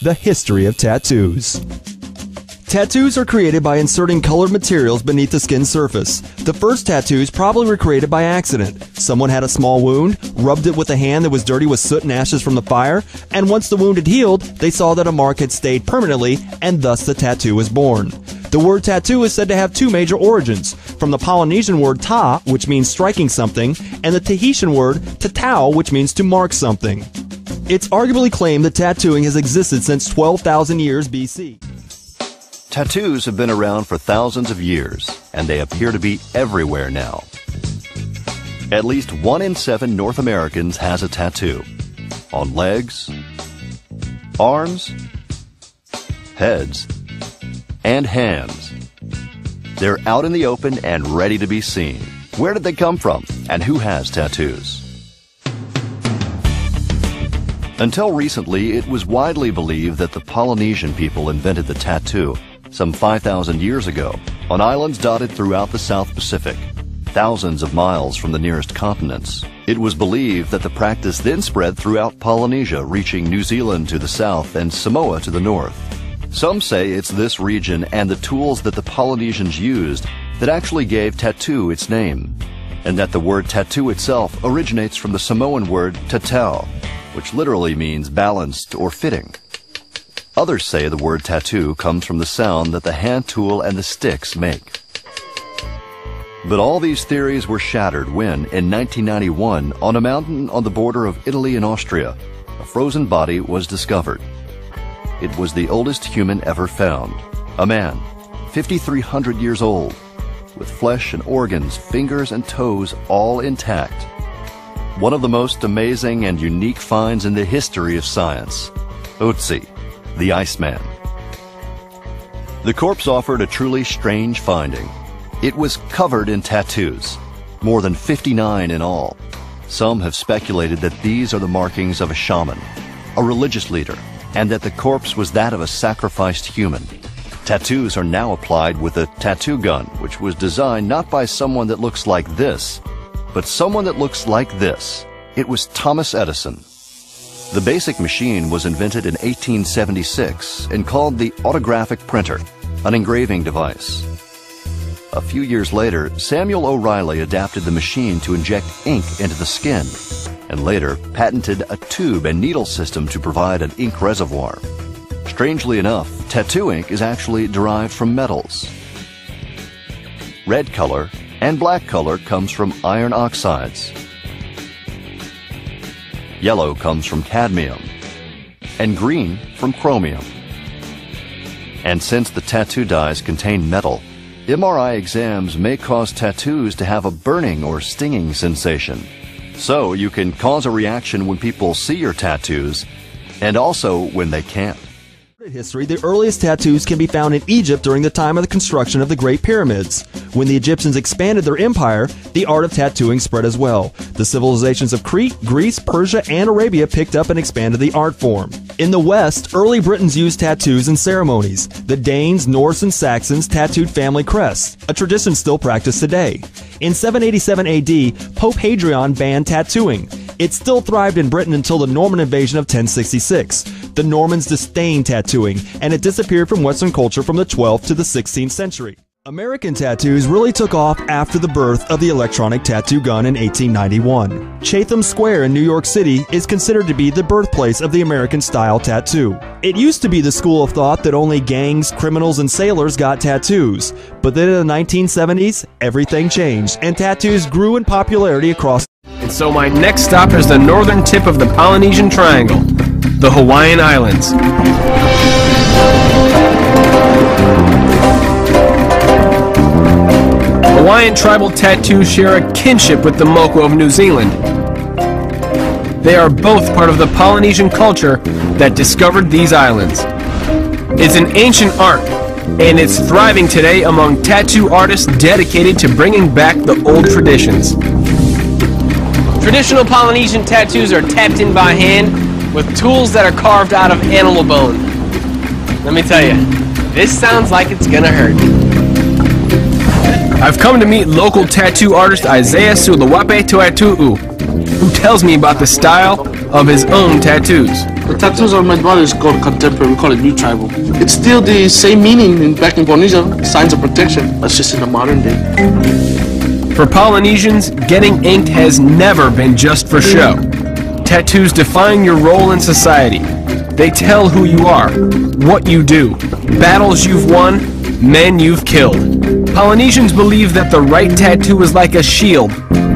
The history of tattoos. Tattoos are created by inserting colored materials beneath the skin surface. The first tattoos probably were created by accident. Someone had a small wound, rubbed it with a hand that was dirty with soot and ashes from the fire, and once the wound had healed, they saw that a mark had stayed permanently, and thus the tattoo was born. The word tattoo is said to have two major origins, from the Polynesian word ta, which means striking something, and the Tahitian word tatau, which means to mark something. It's arguably claimed that tattooing has existed since 12,000 years BC. Tattoos have been around for thousands of years, and they appear to be everywhere now. At least 1 in 7 North Americans has a tattoo. On legs, arms, heads, and hands. They're out in the open and ready to be seen. Where did they come from, and who has tattoos? Until recently, it was widely believed that the Polynesian people invented the tattoo some 5,000 years ago on islands dotted throughout the South Pacific, thousands of miles from the nearest continents. It was believed that the practice then spread throughout Polynesia, reaching New Zealand to the south and Samoa to the north. Some say it's this region and the tools that the Polynesians used that actually gave tattoo its name, and that the word tattoo itself originates from the Samoan word tatau, which literally means balanced or fitting. Others say the word tattoo comes from the sound that the hand tool and the sticks make. But all these theories were shattered when, in 1991, on a mountain on the border of Italy and Austria, a frozen body was discovered. It was the oldest human ever found, a man, 5,300 years old, with flesh and organs, fingers and toes all intact. One of the most amazing and unique finds in the history of science. Otzi, the Iceman. The corpse offered a truly strange finding. It was covered in tattoos, more than 59 in all. Some have speculated that these are the markings of a shaman, a religious leader, and that the corpse was that of a sacrificed human. Tattoos are now applied with a tattoo gun, which was designed not by someone that looks like this, but someone that looks like this. It was Thomas Edison. The basic machine was invented in 1876 and called the autographic printer, an engraving device. A few years later, Samuel O'Reilly adapted the machine to inject ink into the skin, and later patented a tube and needle system to provide an ink reservoir. Strangely enough, tattoo ink is actually derived from metals. Red color and black color comes from iron oxides. Yellow comes from cadmium, and green from chromium. And since the tattoo dyes contain metal, MRI exams may cause tattoos to have a burning or stinging sensation. So you can cause a reaction when people see your tattoos, and also when they can't. In history, the earliest tattoos can be found in Egypt during the time of the construction of the Great Pyramids. When the Egyptians expanded their empire, the art of tattooing spread as well. The civilizations of Crete, Greece, Persia, and Arabia picked up and expanded the art form. In the West, early Britons used tattoos in ceremonies. The Danes, Norse, and Saxons tattooed family crests, a tradition still practiced today. In 787 AD, Pope Hadrian banned tattooing. It still thrived in Britain until the Norman invasion of 1066. The Normans disdained tattooing, and it disappeared from Western culture from the 12th to the 16th century. American tattoos really took off after the birth of the electronic tattoo gun in 1891. Chatham Square in New York City is considered to be the birthplace of the American-style tattoo. It used to be the school of thought that only gangs, criminals, and sailors got tattoos, but then in the 1970s, everything changed, and tattoos grew in popularity across. And so my next stop is the northern tip of the Polynesian Triangle, the Hawaiian Islands. Hawaiian tribal tattoos share a kinship with the Moko of New Zealand. They are both part of the Polynesian culture that discovered these islands. It's an ancient art, and it's thriving today among tattoo artists dedicated to bringing back the old traditions. Traditional Polynesian tattoos are tapped in by hand with tools that are carved out of animal bone. Let me tell you, this sounds like it's gonna hurt. I've come to meet local tattoo artist Isaiah Sulawape Tuatu'u, who tells me about the style of his own tattoos. The tattoos on my body is called contemporary. We call it new tribal. It's still the same meaning back in Polynesia, signs of protection. That's just in the modern day. For Polynesians, getting inked has never been just for show. Tattoos define your role in society. They tell who you are, what you do, battles you've won, men you've killed. Polynesians believe that the right tattoo is like a shield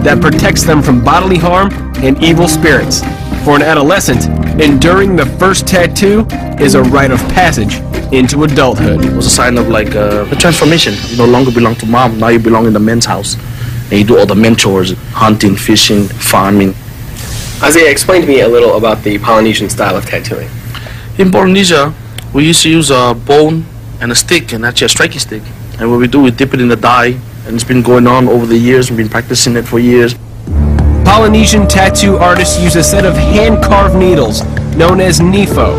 that protects them from bodily harm and evil spirits. For an adolescent, enduring the first tattoo is a rite of passage into adulthood. It was a sign of like a transformation. You no longer belong to mom, now you belong in the men's house. And you do all the men chores, hunting, fishing, farming. Isaiah, explain to me a little about the Polynesian style of tattooing. In Polynesia, we used to use a bone and a stick, and actually a striking stick. And what we do, we dip it in the dye, and it's been going on over the years. We've been practicing it for years. Polynesian tattoo artists use a set of hand-carved needles known as nifo.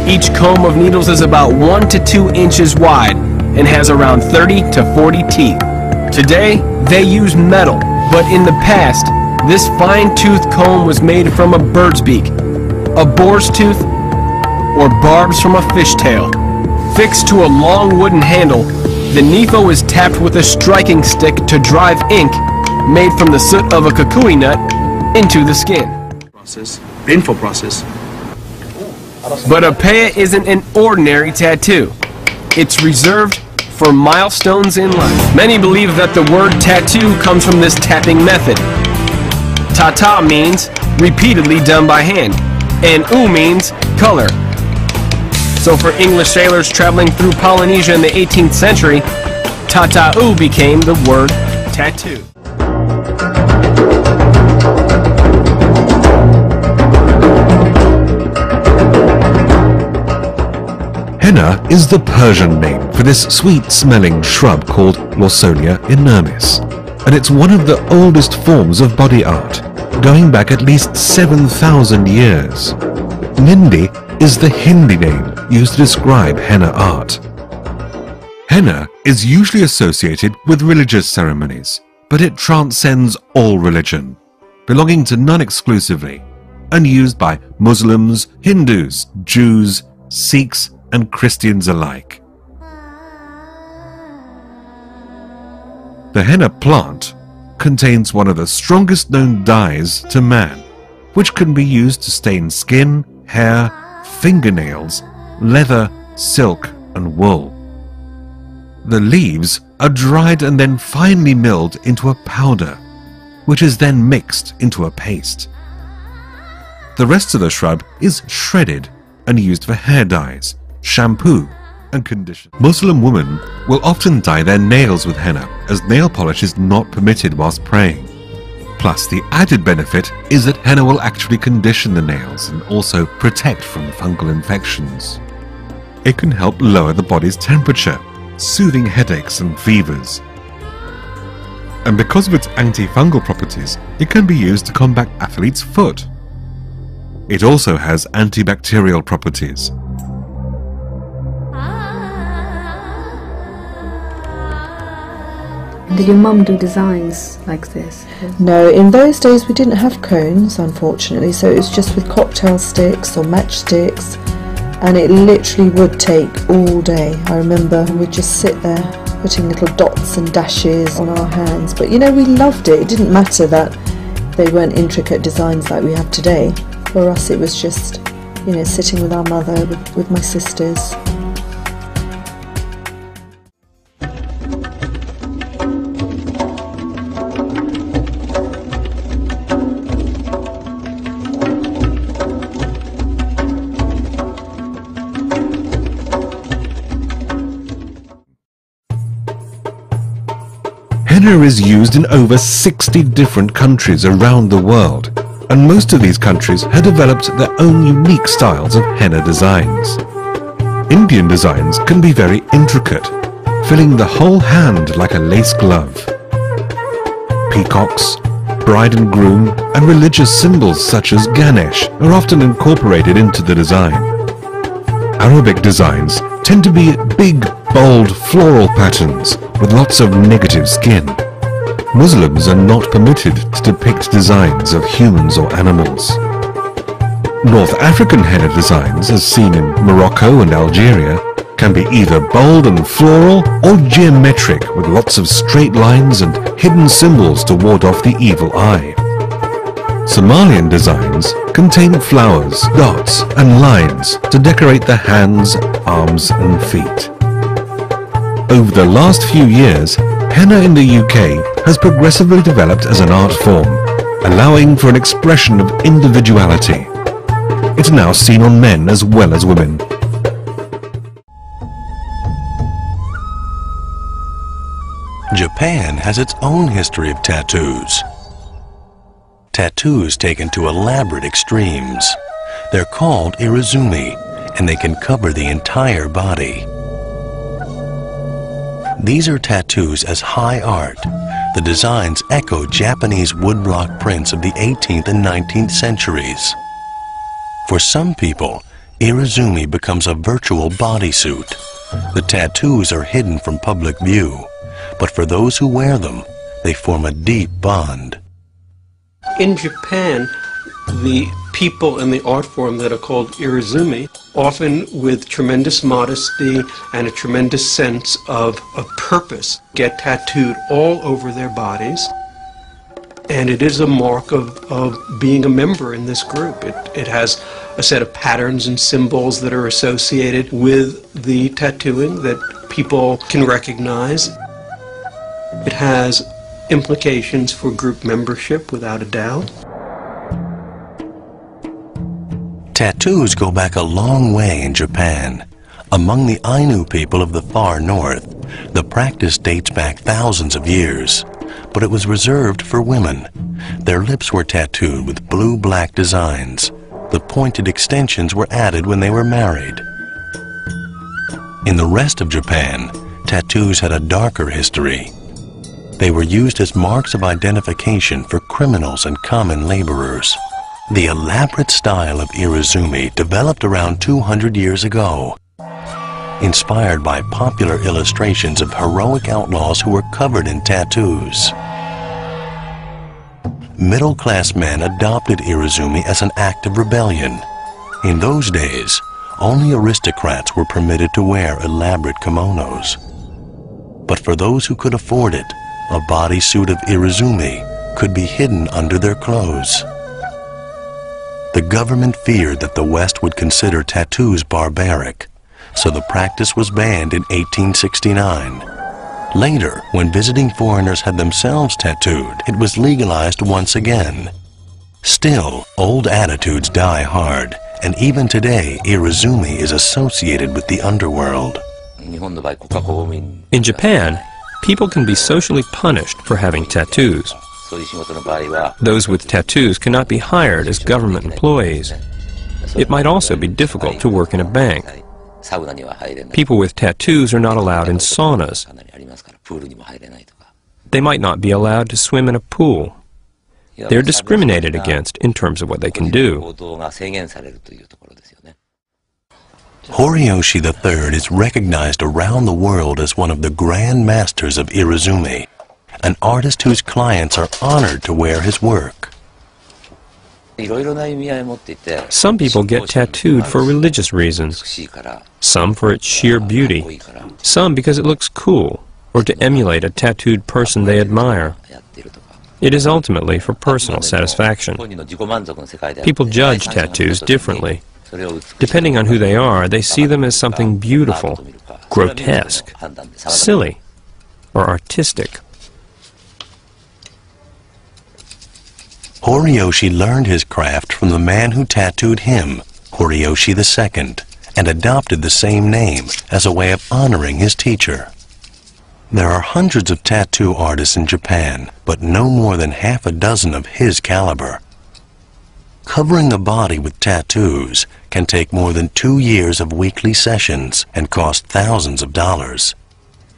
Each comb of needles is about 1 to 2 inches wide and has around 30 to 40 teeth. Today, they use metal, but in the past, this fine-toothed comb was made from a bird's beak, a boar's tooth, or barbs from a fishtail. Fixed to a long wooden handle, the nifo is tapped with a striking stick to drive ink made from the soot of a kukui nut into the skin. Painful process. But a pea isn't an ordinary tattoo. It's reserved for milestones in life. Many believe that the word tattoo comes from this tapping method. Tata means repeatedly done by hand, and u means color. So for English sailors traveling through Polynesia in the 18th century, tatau became the word tattoo. Henna is the Persian name for this sweet-smelling shrub called Lawsonia inermis, and it's one of the oldest forms of body art, going back at least 7,000 years. Nindi is the Hindi name used to describe henna art. Henna is usually associated with religious ceremonies, but it transcends all religion, belonging to none exclusively, and used by Muslims, Hindus, Jews, Sikhs, and Christians alike. The henna plant contains one of the strongest known dyes to man, which can be used to stain skin, hair, fingernails, leather, silk, and wool. The leaves are dried and then finely milled into a powder, which is then mixed into a paste. The rest of the shrub is shredded and used for hair dyes, shampoo, and conditioner. Muslim women will often dye their nails with henna, as nail polish is not permitted whilst praying. Plus, the added benefit is that henna will actually condition the nails and also protect from fungal infections. It can help lower the body's temperature, soothing headaches and fevers. And because of its antifungal properties, it can be used to combat athlete's foot. It also has antibacterial properties. Did your mum do designs like this? No, in those days we didn't have cones, unfortunately, so it was just with cocktail sticks or matchsticks, and it literally would take all day. I remember we'd just sit there putting little dots and dashes on our hands, but you know, we loved it. It didn't matter that they weren't intricate designs like we have today. For us it was just, you know, sitting with our mother, with my sisters. Henna is used in over 60 different countries around the world, and most of these countries have developed their own unique styles of henna designs. Indian designs can be very intricate, filling the whole hand like a lace glove. Peacocks, bride and groom, and religious symbols such as Ganesh are often incorporated into the design. Arabic designs tend to be big, bold floral patterns with lots of negative skin. Muslims are not permitted to depict designs of humans or animals. North African henna designs, as seen in Morocco and Algeria, can be either bold and floral or geometric with lots of straight lines and hidden symbols to ward off the evil eye. Somalian designs contain flowers, dots and lines to decorate the hands, arms and feet. Over the last few years, henna in the UK has progressively developed as an art form, allowing for an expression of individuality. It's now seen on men as well as women. Japan has its own history of tattoos. Tattoos taken to elaborate extremes. They're called irizumi, and they can cover the entire body. These are tattoos as high art. The designs echo Japanese woodblock prints of the 18th and 19th centuries. For some people, irizumi becomes a virtual bodysuit. The tattoos are hidden from public view, but for those who wear them, they form a deep bond. In Japan, the people in the art form that are called irizumi, often with tremendous modesty and a tremendous sense of purpose, get tattooed all over their bodies. And it is a mark of being a member in this group. It has a set of patterns and symbols that are associated with the tattooing that people can recognize. It has implications for group membership, without a doubt. Tattoos go back a long way in Japan. Among the Ainu people of the far north, the practice dates back thousands of years, but it was reserved for women. Their lips were tattooed with blue-black designs. The pointed extensions were added when they were married. In the rest of Japan, tattoos had a darker history. They were used as marks of identification for criminals and common laborers. The elaborate style of irizumi developed around 200 years ago, inspired by popular illustrations of heroic outlaws who were covered in tattoos. Middle-class men adopted irizumi as an act of rebellion. In those days, only aristocrats were permitted to wear elaborate kimonos. But for those who could afford it, a bodysuit of irizumi could be hidden under their clothes. The government feared that the West would consider tattoos barbaric, so the practice was banned in 1869. Later, when visiting foreigners had themselves tattooed, it was legalized once again. Still, old attitudes die hard, and even today, irizumi is associated with the underworld. In Japan, people can be socially punished for having tattoos. Those with tattoos cannot be hired as government employees. It might also be difficult to work in a bank. People with tattoos are not allowed in saunas. They might not be allowed to swim in a pool. They're discriminated against in terms of what they can do. Horiyoshi III is recognized around the world as one of the grand masters of irizumi, an artist whose clients are honored to wear his work. Some people get tattooed for religious reasons, some for its sheer beauty, some because it looks cool, or to emulate a tattooed person they admire. It is ultimately for personal satisfaction. People judge tattoos differently. Depending on who they are, they see them as something beautiful, grotesque, silly, or artistic. Horiyoshi learned his craft from the man who tattooed him, Horiyoshi II, and adopted the same name as a way of honoring his teacher. There are hundreds of tattoo artists in Japan, but no more than half a dozen of his caliber. Covering the body with tattoos can take more than 2 years of weekly sessions and cost thousands of dollars.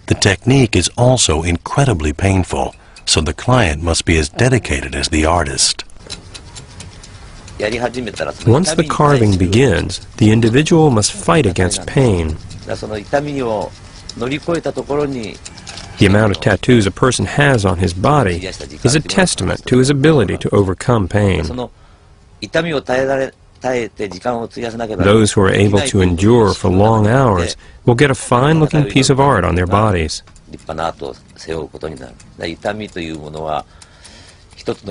The technique is also incredibly painful, so the client must be as dedicated as the artist. Once the carving begins, the individual must fight against pain. The amount of tattoos a person has on his body is a testament to his ability to overcome pain. Those who are able to endure for long hours will get a fine-looking piece of art on their bodies.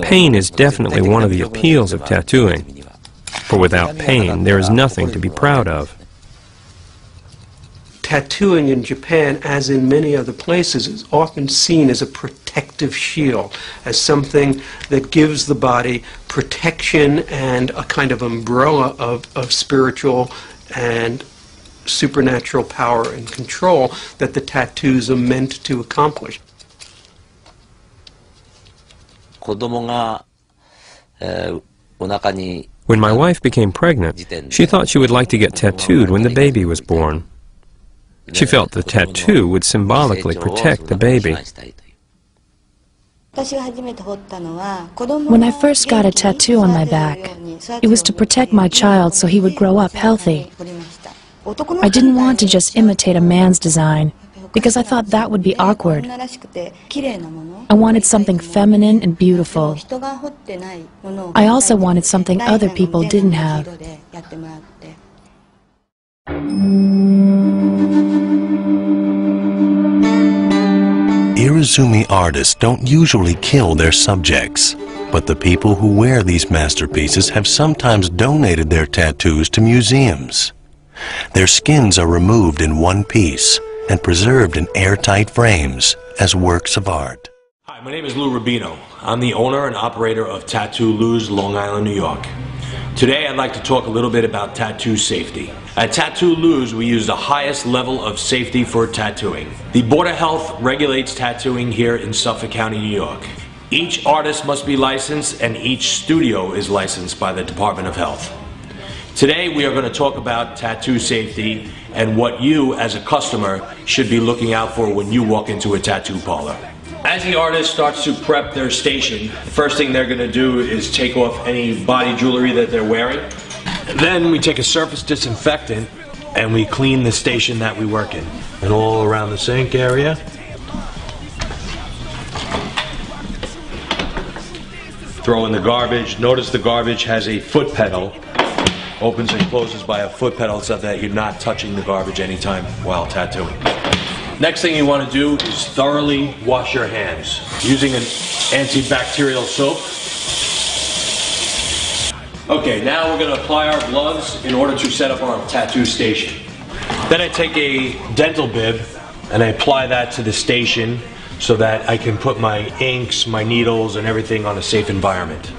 Pain is definitely one of the appeals of tattooing, for without pain there is nothing to be proud of. Tattooing in Japan, as in many other places, is often seen as a protective shield, as something that gives the body protection and a kind of umbrella of spiritual and supernatural power and control that the tattoos are meant to accomplish. When my wife became pregnant, she thought she would like to get tattooed when the baby was born. She felt the tattoo would symbolically protect the baby. When I first got a tattoo on my back, it was to protect my child so he would grow up healthy. I didn't want to just imitate a man's design, because I thought that would be awkward. I wanted something feminine and beautiful. I also wanted something other people didn't have. Irezumi artists don't usually kill their subjects, but the people who wear these masterpieces have sometimes donated their tattoos to museums. Their skins are removed in one piece and preserved in airtight frames as works of art. Hi, my name is Lou Rubino. I'm the owner and operator of Tattoo Lou's, Long Island, New York. Today I'd like to talk a little bit about tattoo safety. At Tattoo Lou's, we use the highest level of safety for tattooing. The Board of Health regulates tattooing here in Suffolk County, New York. Each artist must be licensed and each studio is licensed by the Department of Health. Today we are going to talk about tattoo safety and what you as a customer should be looking out for when you walk into a tattoo parlor. As the artist starts to prep their station, the first thing they're going to do is take off any body jewelry that they're wearing. Then we take a surface disinfectant and we clean the station that we work in. And all around the sink area. Throw in the garbage. Notice the garbage has a foot pedal. Opens and closes by a foot pedal so that you're not touching the garbage anytime while tattooing. Next thing you want to do is thoroughly wash your hands using an antibacterial soap. Okay, now we're going to apply our gloves in order to set up our tattoo station. Then I take a dental bib and I apply that to the station so that I can put my inks, my needles, and everything on a safe environment.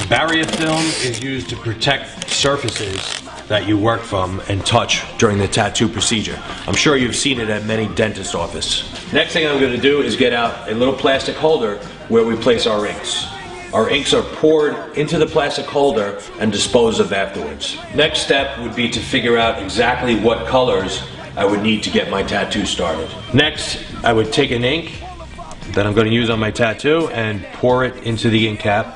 Barrier film is used to protect surfaces that you work from and touch during the tattoo procedure. I'm sure you've seen it at many dentist offices. Next thing I'm going to do is get out a little plastic holder where we place our inks. Our inks are poured into the plastic holder and disposed of afterwards. Next step would be to figure out exactly what colors I would need to get my tattoo started. Next, I would take an ink that I'm going to use on my tattoo and pour it into the ink cap.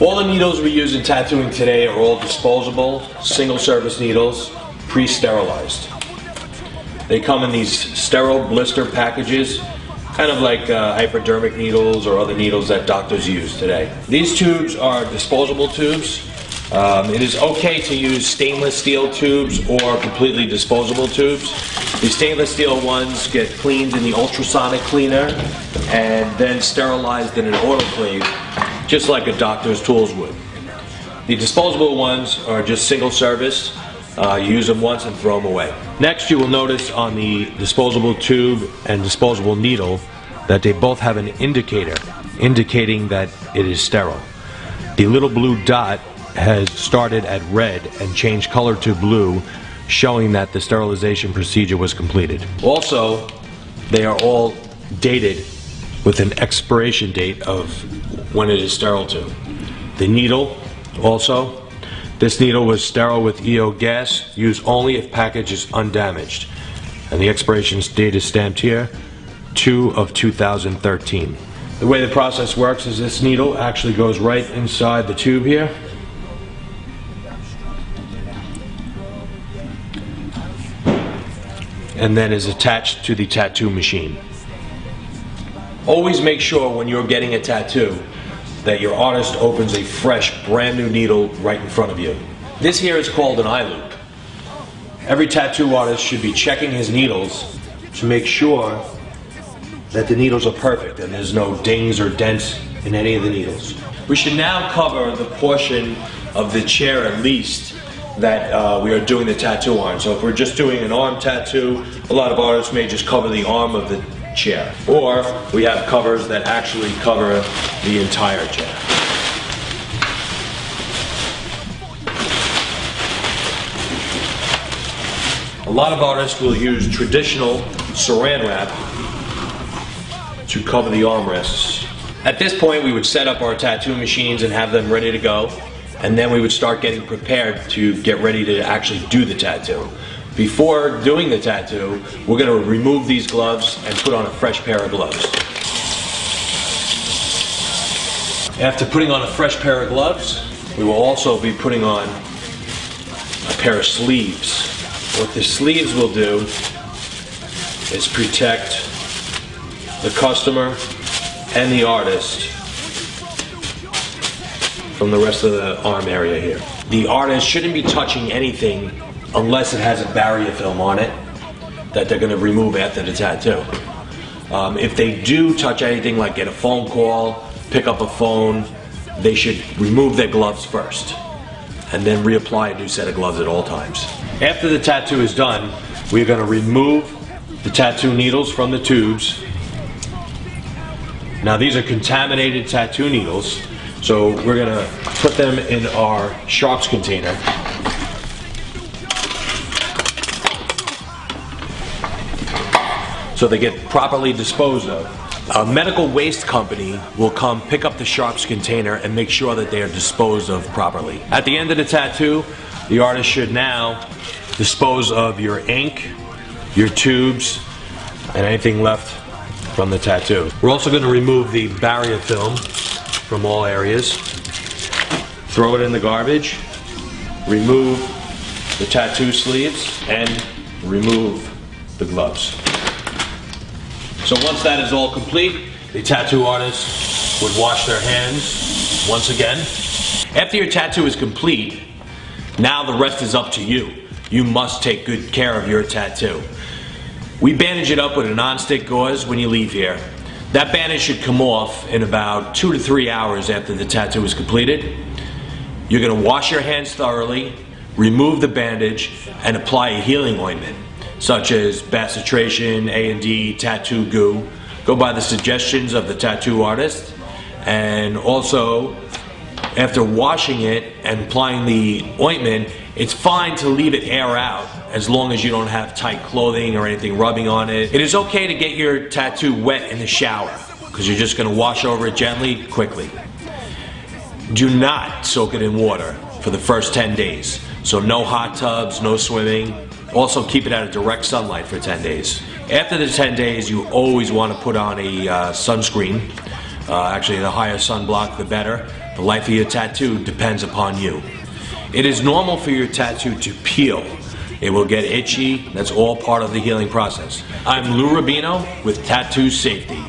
All the needles we use in tattooing today are all disposable, single-service needles, pre-sterilized. They come in these sterile blister packages, kind of like hypodermic needles or other needles that doctors use today. These tubes are disposable tubes. It is okay to use stainless steel tubes or completely disposable tubes. The stainless steel ones get cleaned in the ultrasonic cleaner and then sterilized in an autoclave, just like a doctor's tools would. The disposable ones are just single service. You use them once and throw them away. Next, you will notice on the disposable tube and disposable needle that they both have an indicator indicating that it is sterile. The little blue dot has started at red and changed color to blue, showing that the sterilization procedure was completed. Also, they are all dated with an expiration date of when it is sterile to. The needle also, this needle was sterile with EO gas, used only if package is undamaged. And the expiration date is stamped here, 2/2013. The way the process works is this needle actually goes right inside the tube here. And then is attached to the tattoo machine. Always make sure when you're getting a tattoo that your artist opens a fresh, brand new needle right in front of you. This here is called an eye loop. Every tattoo artist should be checking his needles to make sure that the needles are perfect and there's no dings or dents in any of the needles. We should now cover the portion of the chair at least that we are doing the tattoo on. So if we're just doing an arm tattoo, a lot of artists may just cover the arm of the chair. Or we have covers that actually cover the entire chair. A lot of artists will use traditional saran wrap to cover the armrests. At this point, we would set up our tattoo machines and have them ready to go, and then we would start getting prepared to get ready to actually do the tattoo. Before doing the tattoo, we're going to remove these gloves and put on a fresh pair of gloves. After putting on a fresh pair of gloves, we will also be putting on a pair of sleeves. What the sleeves will do is protect the customer and the artist from the rest of the arm area here. The artist shouldn't be touching anything unless it has a barrier film on it that they're going to remove after the tattoo. If they do touch anything, like get a phone call, pick up a phone, they should remove their gloves first and then reapply a new set of gloves at all times. After the tattoo is done, we're going to remove the tattoo needles from the tubes. Now these are contaminated tattoo needles, so we're going to put them in our sharps container. So they get properly disposed of. A medical waste company will come pick up the sharps container and make sure that they are disposed of properly. At the end of the tattoo, the artist should now dispose of your ink, your tubes, and anything left from the tattoo. We're also going to remove the barrier film from all areas, throw it in the garbage, remove the tattoo sleeves, and remove the gloves. So once that is all complete, the tattoo artist would wash their hands once again. After your tattoo is complete, now the rest is up to you. You must take good care of your tattoo. We bandage it up with a non-stick gauze when you leave here. That bandage should come off in about 2 to 3 hours after the tattoo is completed. You're going to wash your hands thoroughly, remove the bandage, and apply a healing ointment, such as bacitration, A&D, tattoo goo. Go by the suggestions of the tattoo artist. And also, after washing it and applying the ointment, it's fine to leave it air out as long as you don't have tight clothing or anything rubbing on it. It is okay to get your tattoo wet in the shower because you're just going to wash over it gently, quickly. Do not soak it in water for the first 10 days. So no hot tubs, no swimming. Also keep it out of direct sunlight for 10 days. After the 10 days, you always want to put on a sunscreen. Actually, the higher sunblock, the better. The life of your tattoo depends upon you. It is normal for your tattoo to peel. It will get itchy. That's all part of the healing process. I'm Lou Rubino with Tattoo Safety.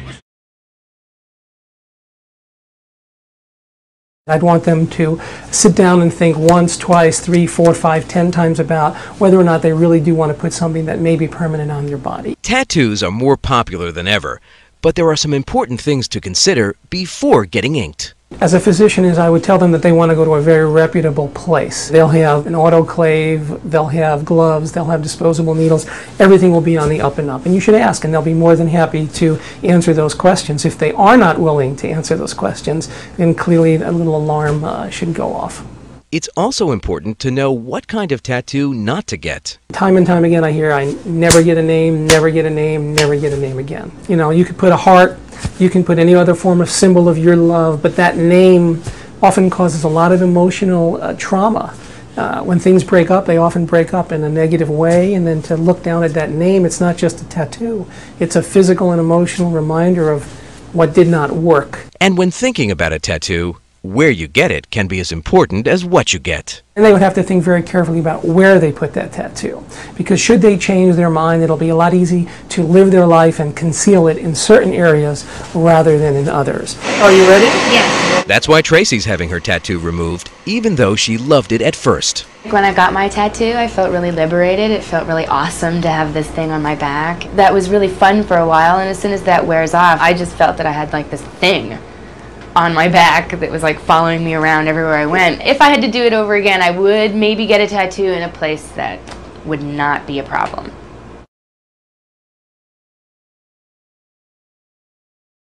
I'd want them to sit down and think once, twice, 3, 4, 5, 10 times about whether or not they really do want to put something that may be permanent on their body. Tattoos are more popular than ever, but there are some important things to consider before getting inked. As a physician, I would tell them that they want to go to a very reputable place. They'll have an autoclave, they'll have gloves, they'll have disposable needles. Everything will be on the up and up. And you should ask, and they'll be more than happy to answer those questions. If they are not willing to answer those questions, then clearly a little alarm should go off. It's also important to know what kind of tattoo not to get. Time and time again I hear, I never get a name, never get a name, never get a name again. You know, you could put a heart, you can put any other form of symbol of your love, but that name often causes a lot of emotional trauma. When things break up, they often break up in a negative way, and then to look down at that name, it's not just a tattoo. It's a physical and emotional reminder of what did not work. And when thinking about a tattoo, Where you get it can be as important as what you get. And they would have to think very carefully about where they put that tattoo. Because should they change their mind, it'll be a lot easier to live their life and conceal it in certain areas rather than in others. Are you ready? Yes. That's why Tracy's having her tattoo removed, even though she loved it at first. When I got my tattoo, I felt really liberated. It felt really awesome to have this thing on my back. That was really fun for a while, and as soon as that wears off, I just felt that I had like this thing on my back that was like following me around everywhere I went. If I had to do it over again, I would maybe get a tattoo in a place that would not be a problem.